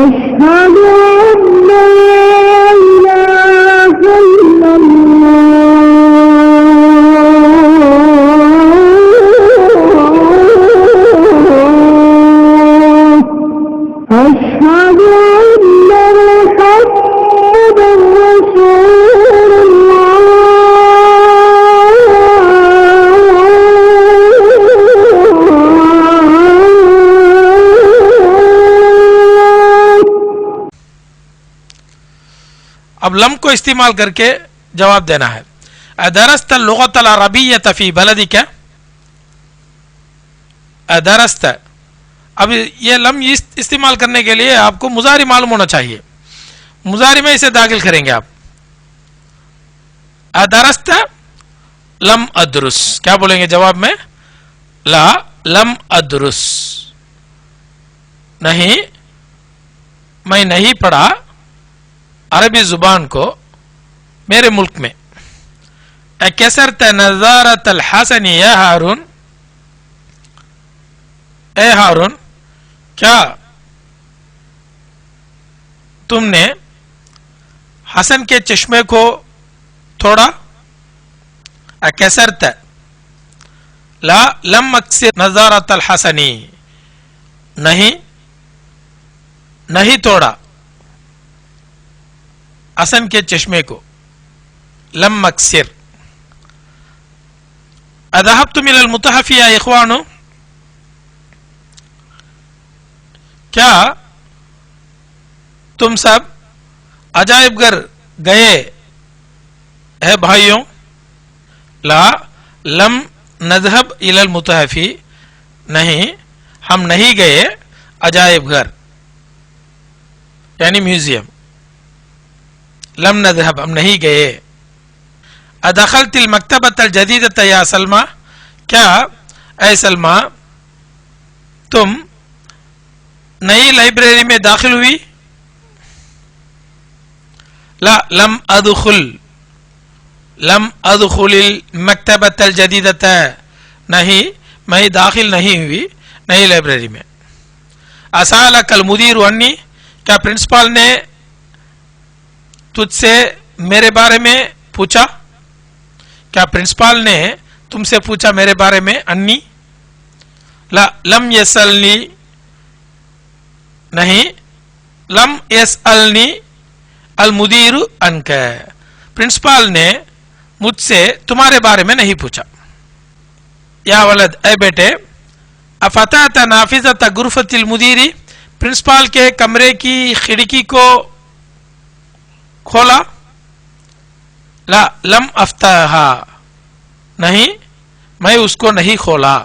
أشهد أن لا إله إلا الله أشهد أن محمدا رسول الله اب لم کو استعمال کر کے جواب دینا ہے. ادرست اللغۃ العربیۃ فی بلدک. ادرست، اب یہ لم استعمال کرنے کے لیے آپ کو مضارع معلوم ہونا چاہیے. مضارع میں اسے داخل کریں گے آپ. ادرست لم ادرس، کیا بولیں گے جواب میں؟ لا لم ادرس، نہیں میں نہیں پڑھا عربی زبان کو میرے ملک میں. کسرت نظارت الحسن یا ہارون. اے ہارون، کیا تم نے حسن کے چشمے کو توڑا؟ کسرت لا لم اکسر نظارت الحسنی، نہیں توڑا حسن کے چشمے کو. لم اکسر. اذهبتم الى المتحف یا اخوانو، کیا تم سب عجائب گھر گئے ہے بھائیوں؟ لا لم نذهب الى المتحف، نہیں ہم نہیں گئے عجائب گھر یعنی میوزیم. لم نذهب ہم نہیں گئے. ادخلت المکتبۃ الجدیدۃ یا سلمى، کیا اے سلمى تم نئی لائبریری میں داخل ہوئی؟ لا لم ادخل المکتبۃ الجدیدۃ، نہیں میں داخل نہیں ہوئی نئی لائبریری میں. اسالک المدیر عنی، کیا پرنسپل نے تجھ سے میرے بارے میں پوچھا؟ کیا پرنسپل نے تم سے پوچھا میرے بارے میں؟ انی. لا لم یسألنی، نہیں لم یسألنی المدیر عنک، پرنسپل نے مجھ سے تمہارے بارے میں نہیں پوچھا. یا ولد، اے بیٹے، افتحت نافذۃ غرفۃ المدیر، پرنسپل کے کمرے کی کھڑکی کو کھولا؟ لا لم افتحها، نہیں میں اس کو نہیں کھولا.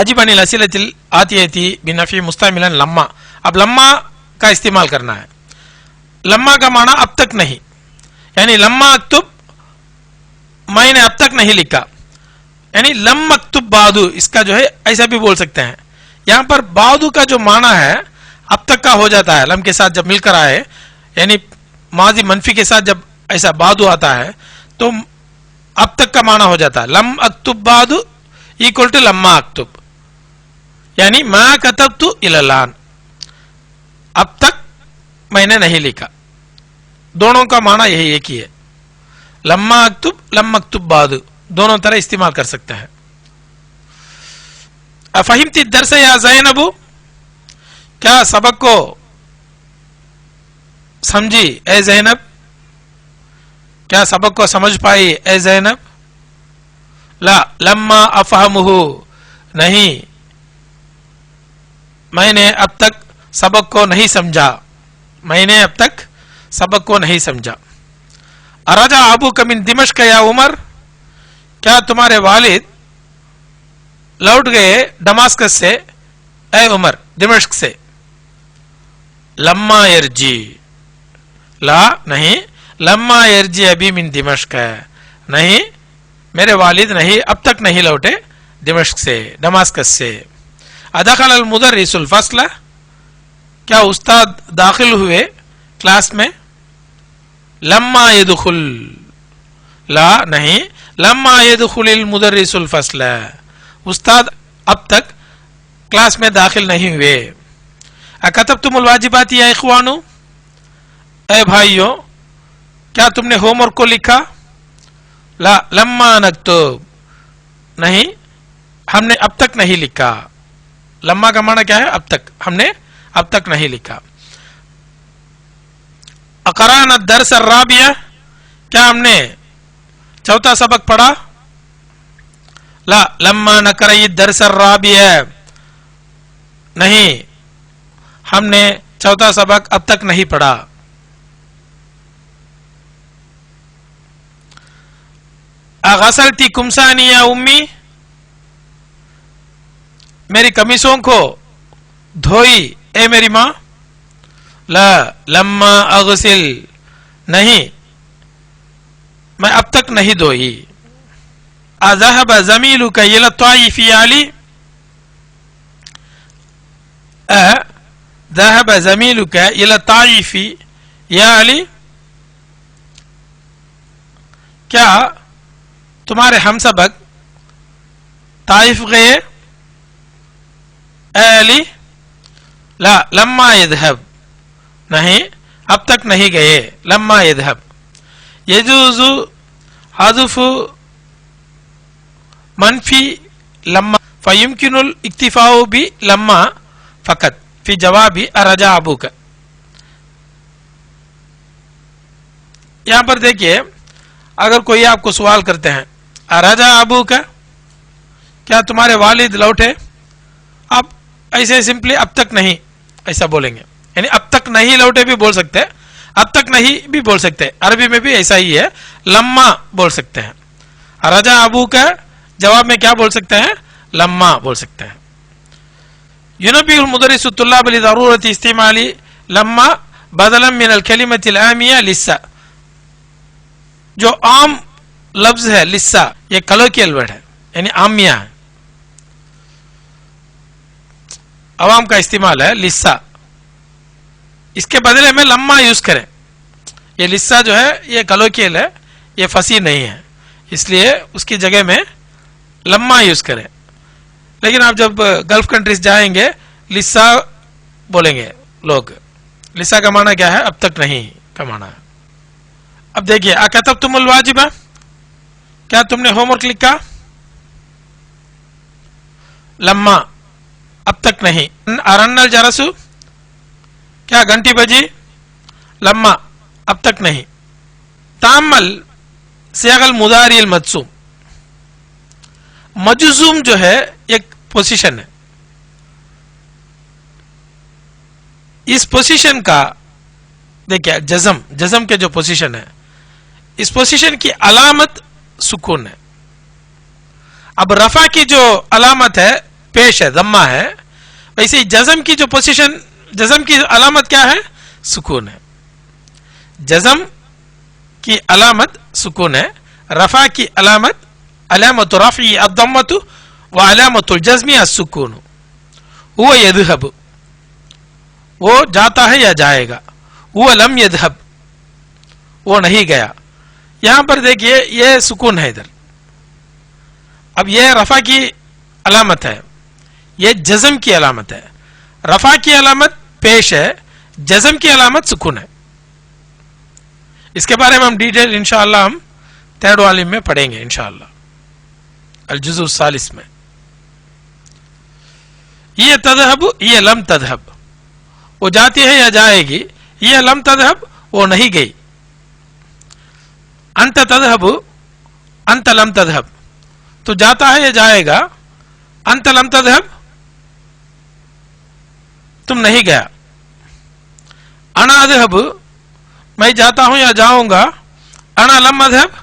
عجیب عن الاسئلۃ الآتیۃ بنفی مستعملا لما. اب لما کا استعمال کرنا ہے. لما کا معنی اب تک نہیں، یعنی لما اکتب میں نے اب تک نہیں لکھا، یعنی لم اکتب بعد، اس کا جو ہے ایسا بھی بول سکتے ہیں. یہاں پر بعد کا جو معنی ہے اب تک کا ہو جاتا ہے لم کے ساتھ جب مل کر آئے، یعنی ماضی منفی کے ساتھ جب ایسا بعد آتا ہے تو اب تک کا معنی ہو جاتا ہے. لم اکتب بعد ایکول ٹو لما اکتب، یعنی ما کتبت الی الان، اب تک میں نے نہیں لکھا. دونوں کا معنی یہی ایک ہی ہے. لما اکتب لم اکتب بعد دونوں طرح استعمال کر سکتے ہیں. افہمت الدرس یا زینب، کیا سبق کو سمجھی اے زینب؟ کیا سبق کو سمجھ پائی اے زینب؟ لا لما افہمہ، نہیں میں نے اب تک سبق کو نہیں سمجھا، میں نے اب تک سبق کو نہیں سمجھا. ارجع ابوک من دمشق یا عمر، کیا تمہارے والد لوٹ گئے دماسکس سے اے عمر؟ دمشق سے. لما یرجی، لا نہیں لما یرجی ابھی من دمشق، نہیں میرے والد نہیں اب تک نہیں لوٹے دمشق سے، دماسکس سے. ادخل المدرس الفصل، کیا استاد داخل ہوئے کلاس میں؟ لما يدخل، لا نہیں لما يدخل المدرس الفصل، استاد اب تک کلاس میں داخل نہیں ہوئے. अकतब्तुमुल वाजिबाती या इख्वानु, ए भाइयों क्या तुमने होमवर्क को लिखा? ला लम्मा नक्तुब, नहीं हमने अब तक नहीं लिखा। लम्मा का माना क्या है? अब तक, हमने अब तक नहीं लिखा। अक़राना दर्स अर्राबिया, क्या हमने चौथा सबक पढ़ा? ला लम्मा नक़रई दर्स अर्राबिया, नहीं हमने चौथा सबक अब तक नहीं पढ़ा। अग़सलती कुमसानी या उम्मी, मेरी कमीजों को धोई ए मेरी माँ? ला लम्मा अग़सिल, नहीं मैं अब तक नहीं धोई। अज़हब ज़मीलुका इला त्वाइफ़ या अली, ज़हब ज़मीलुका इला त्वाइफ़ या अली, क्या तुम्हारे हमसबक ताइफ गए ए अली? ला लम्मा यज़हब, नहीं अब तक नहीं गए। लम्मा यज़हब। यजूज़ु हज़्फ़ु मनफी लम्मा फयुमकिनुल इक्तिफ़ाउ बि लम्मा फ़क़त फ़ी जवाबी अरजा अबूका। यहां पर देखिए, अगर कोई आपको सवाल करते हैं अरजा अबूका, क्या तुम्हारे वालिद लौटे? आप ऐसे सिंपली अब तक नहीं ऐसा बोलेंगे, यानी अब तक नहीं लौटे भी बोल सकते हैं, अब तक नहीं भी बोल सकते हैं। अरबी में भी ऐसा ही है, लम्मा बोल सकते हैं। अरजा अबूका जवाब में क्या बोल सकते हैं? लम्मा बोल सकते हैं। युनब्बिहुल मुदर्रिसु तुल्लाब लिज़रूरति इस्तिमाली लम्मा बदलन मिनल कलिमतिल आमिया लिस्सा, जो आम लफ्ज है लिस्सा, ये कलोकियल वर्ड है, यानी आमिया है, अवाम का इस्तेमाल है लिस्सा, इसके बदले में लम्मा यूज करें। ये लिस्सा जो है ये कलोकियल है, ये फसी नहीं है, इसलिए उसकी जगह में लम्मा यूज करें। लेकिन आप जब गल्फ कंट्रीज जाएंगे लिस्सा बोलेंगे लोग। लिस्सा का माना क्या है? अब तक नहीं का माना है। अब देखिए, अकतब्तुमुल वाजिबा, क्या तुमने होमवर्क लिखा? लम्मा अब तक नहीं। अरन्नल जरसु, क्या घंटी बजी? लम्मा अब तक नहीं। तामल सियागल मुदारिल मजसूम, मजसूम जो है एक पोजीशन है, इस पोजीशन का देखिए जज़म, जज़म के जो पोजीशन है, इस पोजीशन की अलामत सुकून है। अब रफा की जो अलामत है पेश है, दम्मा है, वैसे ही जज़म की जो पोजीशन, जज़म की अलामत क्या है? सुकून है। जज़म की अलामत सुकून है, रफा की अलामत अलामत रफ़ी अद्दम्मतु व अलामतुल जज़मी अस्सुकून। हुवा यज़हब, वो जाता है या जाएगा। हुवा लम यज़हब, वो नहीं गया। यहां पर देखिए ये सुकून है इधर। अब यह रफा की अलामत है, यह जज़म की अलामत है। रफा की अलामत पेश है, जज़म की अलामत सुकून है। इसके बारे में हम डिटेल इंशाअल्लाह हम थर्ड वालिम में पढ़ेंगे इंशाअल्लाह, अल जुज़ु सालिस में। ये तज़हब, ये लम तज़हब, वो जाती है या जाएगी। ये लम तज़हब, वो नहीं गई। अंत तज़हब, अंत लम तज़हब, तो जाता है या जाएगा। अंत लम तज़हब, तुम नहीं गया। अना अज़हब, मैं जाता हूं या जाऊंगा। अना लम अज़हब,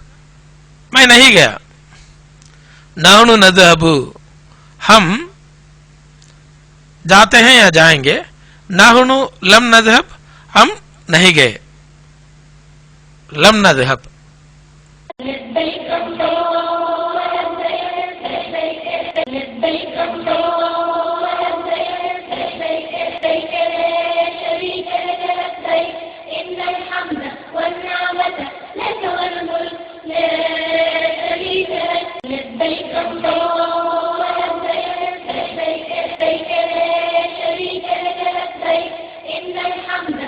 मैं नहीं गया। नहनु नज़हब, हम जाते हैं या जाएंगे। नहनु लम नज़हब, हम नहीं गए। लम नज़हब। لبيك إن الحمد